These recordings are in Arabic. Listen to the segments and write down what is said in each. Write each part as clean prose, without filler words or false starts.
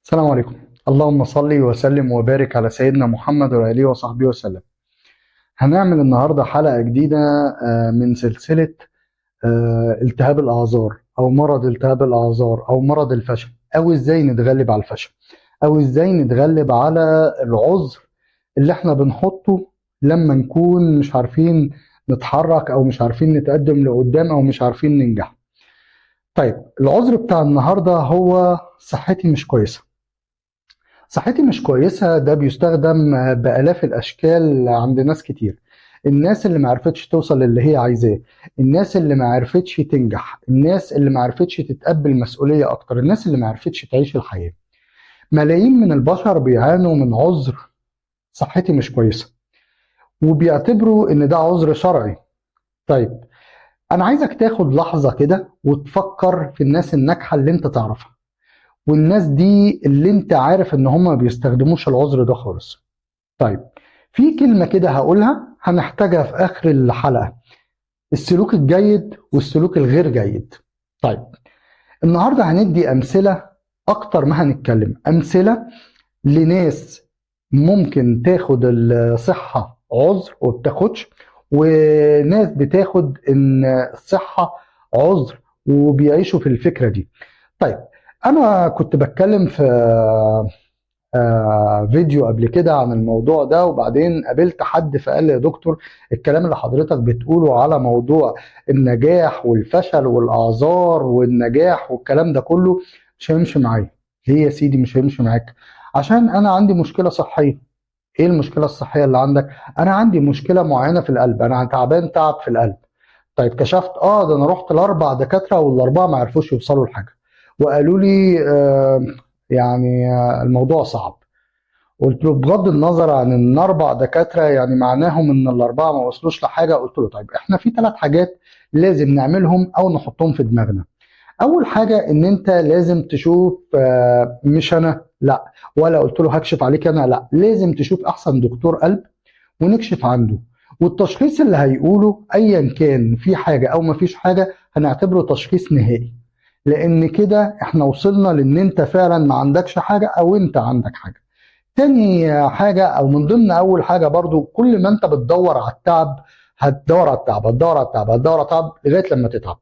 السلام عليكم. اللهم صل وسلم وبارك على سيدنا محمد وآله وصحبه وسلم. هنعمل النهاردة حلقة جديدة من سلسلة التهاب الأعذار أو مرض التهاب الأعذار أو مرض الفشل، أو إزاي نتغلب على الفشل، أو إزاي نتغلب على العذر اللي إحنا بنحطه لما نكون مش عارفين نتحرك أو مش عارفين نتقدم لقدام أو مش عارفين ننجح. طيب، العذر بتاع النهاردة هو صحتي مش كويسة. صحتي مش كويسة ده بيستخدم بآلاف الأشكال عند ناس كتير. الناس اللي معرفتش توصل للي هي عايزاه، الناس اللي معرفتش تنجح، الناس اللي معرفتش تتقبل مسؤولية أكتر، الناس اللي معرفتش تعيش الحياة. ملايين من البشر بيعانوا من عذر صحتي مش كويسة، وبيعتبروا إن ده عذر شرعي. طيب، أنا عايزك تاخد لحظة كده وتفكر في الناس الناجحة اللي أنت تعرفها، والناس دي اللي أنت عارف إن هم ما بيستخدموش العذر ده خالص. طيب، في كلمة كده هقولها هنحتاجها في آخر الحلقة: السلوك الجيد والسلوك الغير جيد. طيب، النهاردة هندي أمثلة أكتر ما هنتكلم، أمثلة لناس ممكن تاخد الصحة عذر وبتاخدش، وناس بتاخد إن الصحة عذر وبيعيشوا في الفكرة دي. طيب، أنا كنت بتكلم في فيديو قبل كده عن الموضوع ده، وبعدين قابلت حد فقال لي: يا دكتور، الكلام اللي حضرتك بتقوله على موضوع النجاح والفشل والأعذار والنجاح والكلام ده كله مش هيمشي معايا. ليه يا سيدي مش هيمشي معاك؟ عشان أنا عندي مشكلة صحية. إيه المشكلة الصحية اللي عندك؟ أنا عندي مشكلة معينة في القلب، أنا تعبان تعب في القلب. طيب، كشفت ده انا رحت لاربع دكاتره والاربعه ما عرفوش يوصلوا لحاجه، وقالوا لي الموضوع صعب. قلت له: بغض النظر عن ان اربع دكاتره يعني معناهم ان الاربعه ما وصلوش لحاجه. قلت له: طيب، احنا في ثلاث حاجات لازم نعملهم او نحطهم في دماغنا. اول حاجه ان انت لازم تشوف، مش انا لا، ولا قلت له هكشف عليك انا لا، لازم تشوف احسن دكتور قلب ونكشف عنده. والتشخيص اللي هيقوله ايا كان في حاجه او ما فيش حاجه هنعتبره تشخيص نهائي، لان كده احنا وصلنا لان انت فعلا ما عندكش حاجه او انت عندك حاجه. تاني حاجة أو من ضمن أول حاجة برضو، كل ما أنت بتدور على التعب هتدور على التعب هتدور على التعب هتدور على التعب لغاية لما تتعب.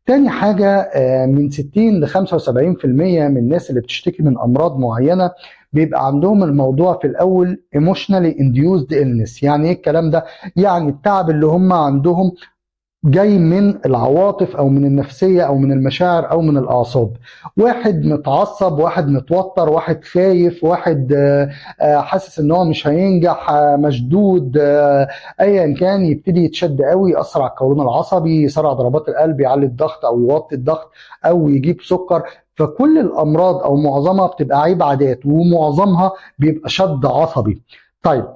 تاني حاجة، من 60 ل 75% من الناس اللي بتشتكي من أمراض معينة بيبقى عندهم الموضوع في الأول emotionally induced illness. يعني إيه الكلام ده؟ يعني التعب اللي هم عندهم جاي من العواطف او من النفسيه او من المشاعر او من الاعصاب. واحد متعصب، واحد متوتر، واحد خايف، واحد حاسس ان هو مش هينجح، مشدود، ايا كان، يبتدي يتشد قوي، ياثر على القولون العصبي، يسرع ضربات القلب، يعلي الضغط او يوطي الضغط او يجيب سكر. فكل الامراض او معظمها بتبقى عيب عادات، ومعظمها بيبقى شد عصبي. طيب،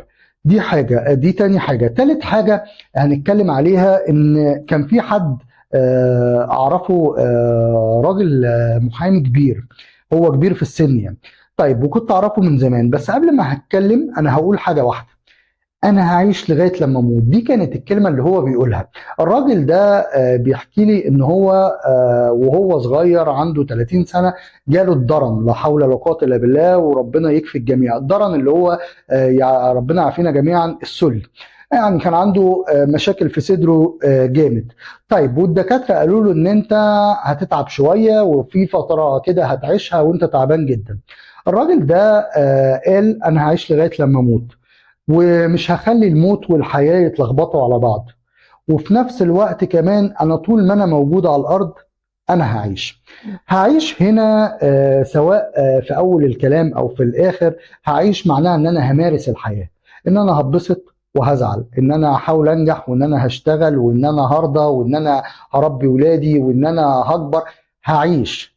دي حاجه، دي تاني حاجه. تالت حاجه هنتكلم عليها ان كان في حد اعرفه، راجل محامي كبير، هو كبير في السن يعني. طيب، وكنت اعرفه من زمان، بس قبل ما هتكلم انا هقول حاجه واحده: انا هعيش لغايه لما اموت. دي كانت الكلمه اللي هو بيقولها. الراجل ده بيحكي لي ان هو وهو صغير عنده 30 سنه جاله الضرن، لا حول ولا قوه الا بالله، وربنا يكفي الجميع. الضرن اللي هو يا ربنا يعافينا جميعا، السل. يعني كان عنده مشاكل في صدره جامد. طيب، والدكاتره قالوا له ان انت هتتعب شويه وفي فتره كده هتعيشها وانت تعبان جدا. الراجل ده قال: انا هعيش لغايه لما اموت، ومش هخلي الموت والحياة يتلخبطوا على بعض، وفي نفس الوقت كمان أنا طول ما أنا موجود على الأرض أنا هعيش هنا، سواء في أول الكلام أو في الآخر. هعيش معناها إن أنا همارس الحياة، إن أنا هتبسط وهزعل، إن أنا هحاول أنجح، وإن أنا هشتغل، وإن أنا هرضى، وإن أنا هربي ولادي، وإن أنا هكبر. هعيش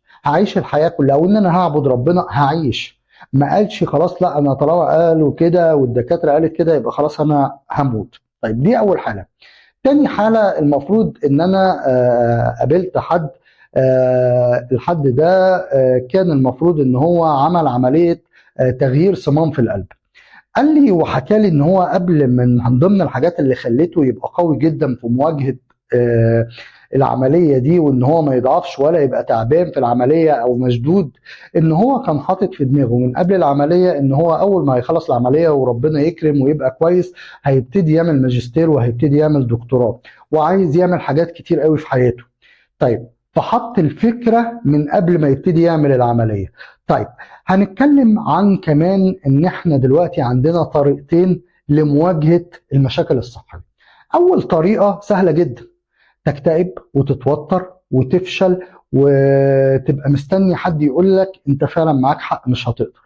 الحياة كلها، وإن أنا هعبد ربنا. هعيش. ما قالش خلاص لا، انا طالما قالوا كده والدكاتره قالت كده يبقى خلاص انا هموت. طيب، دي اول حاله. تاني حاله، المفروض ان انا قابلت حد، الحد ده كان المفروض ان هو عمل عمليه تغيير صمام في القلب. قال لي وحكى لي ان هو قبل، من ضمن الحاجات اللي خلته يبقى قوي جدا في مواجهه العملية دي وان هو ما يضعفش ولا يبقى تعبان في العملية او مشدود، ان هو كان حاطط في دماغه من قبل العملية ان هو اول ما يخلص العملية وربنا يكرم ويبقى كويس هيبتدي يعمل ماجستير وهيبتدي يعمل دكتوراه، وعايز يعمل حاجات كتير قوي في حياته. طيب فحط الفكرة من قبل ما يبتدي يعمل العملية. طيب هنتكلم عن كمان ان احنا دلوقتي عندنا طريقتين لمواجهة المشاكل الصحية. اول طريقة سهلة جدا، تكتئب وتتوتر وتفشل وتبقى مستني حد يقول لك انت فعلا معاك حق مش هتقدر.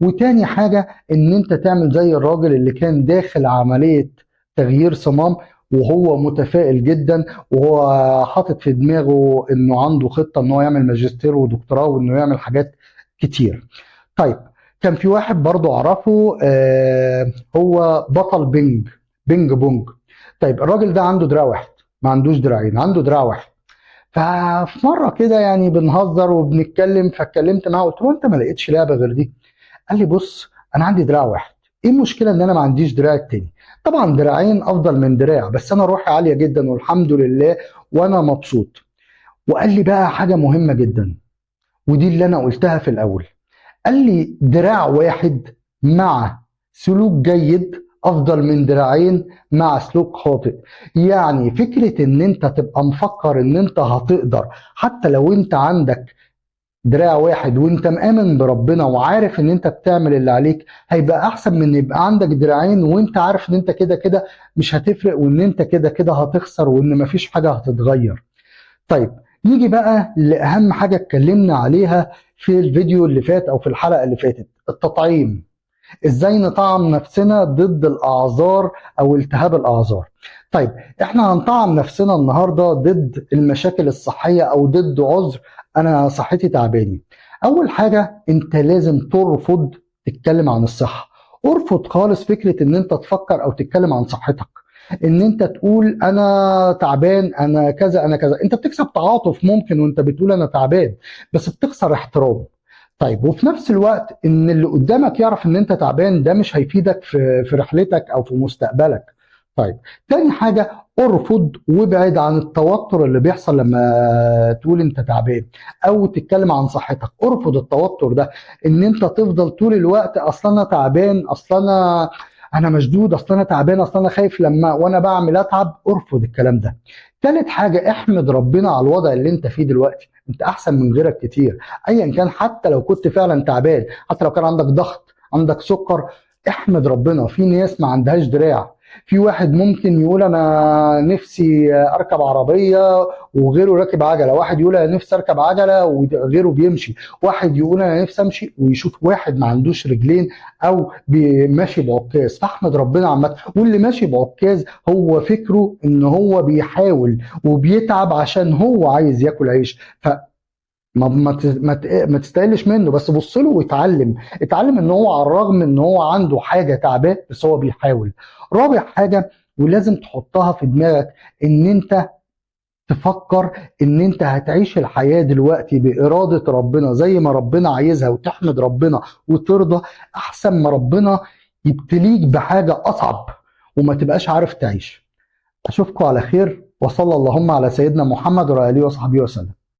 وتاني حاجة ان انت تعمل زي الراجل اللي كان داخل عملية تغيير صمام وهو متفائل جدا وهو حاطط في دماغه انه عنده خطة ان هو يعمل ماجستير ودكتوراه وانه يعمل حاجات كتير. طيب كان في واحد برضو اعرفه هو بطل بينج بونج. طيب الراجل ده عنده دراع واحد، ما عندوش دراعين، عنده دراع واحد. ففي مرة كده يعني بنهزر وبنتكلم، فاتكلمت معاه قلت له انت ما لقيتش لعبة غير دي؟ قال لي بص انا عندي دراع واحد، ايه المشكله ان انا ما عنديش دراع التاني؟ طبعا دراعين افضل من دراع، بس انا روحي عاليه جدا والحمد لله وانا مبسوط. وقال لي بقى حاجه مهمه جدا ودي اللي انا قلتها في الاول، قال لي دراع واحد مع سلوك جيد افضل من دراعين مع سلوك خاطئ. يعني فكره ان انت تبقى مفكر ان انت هتقدر حتى لو انت عندك دراع واحد وانت مآمن بربنا وعارف ان انت بتعمل اللي عليك، هيبقى احسن من يبقى عندك دراعين وانت عارف ان انت كده كده مش هتفرق وان انت كده كده هتخسر وان مفيش حاجة هتتغير. طيب نيجي بقى لأهم حاجة اتكلمنا عليها في الفيديو اللي فات او في الحلقة اللي فاتت، التطعيم. ازاي نطعم نفسنا ضد الاعذار او التهاب الاعذار. طيب احنا هنطعم نفسنا النهارده ضد المشاكل الصحيه او ضد عذر انا صحتي تعباني. اول حاجه انت لازم ترفض تتكلم عن الصحه، ارفض خالص فكره ان انت تفكر او تتكلم عن صحتك، ان انت تقول انا تعبان انا كذا انا كذا. انت بتكسب تعاطف ممكن وانت بتقول انا تعبان، بس بتخسر احترام. طيب وفي نفس الوقت ان اللي قدامك يعرف ان انت تعبان ده مش هيفيدك في رحلتك او في مستقبلك. طيب تاني حاجة ارفض وابعد عن التوتر اللي بيحصل لما تقول انت تعبان او تتكلم عن صحتك. ارفض التوتر ده، ان انت تفضل طول الوقت اصلا انا تعبان، اصلا انا مشدود، اصلا انا تعبان، اصلا انا خايف لما وانا بعمل اتعب. ارفض الكلام ده. تالت حاجة احمد ربنا على الوضع اللي انت فيه دلوقتي، انت احسن من غيرك كتير ايا كان. حتى لو كنت فعلا تعبان، حتى لو كان عندك ضغط عندك سكر، احمد ربنا. في ناس ما عندهاش دراع، في واحد ممكن يقول انا نفسي اركب عربيه وغيره راكب عجله، واحد يقول انا نفسي اركب عجله وغيره بيمشي، واحد يقول انا نفسي امشي ويشوف واحد ما عندوش رجلين او ماشي بعكاز. فاحمد ربنا عامه. واللي ماشي بعكاز هو فكره ان هو بيحاول وبيتعب عشان هو عايز ياكل عيش. ما تستقلش منه، بس بص له واتعلم. اتعلم ان هو على الرغم ان هو عنده حاجه تعبان بس هو بيحاول. رابع حاجه ولازم تحطها في دماغك، ان انت تفكر ان انت هتعيش الحياه دلوقتي باراده ربنا زي ما ربنا عايزها، وتحمد ربنا وترضى احسن ما ربنا يبتليك بحاجه اصعب وما تبقاش عارف تعيش. اشوفكم على خير، وصلى اللهم على سيدنا محمد وعلى اله وصحبه وسلم.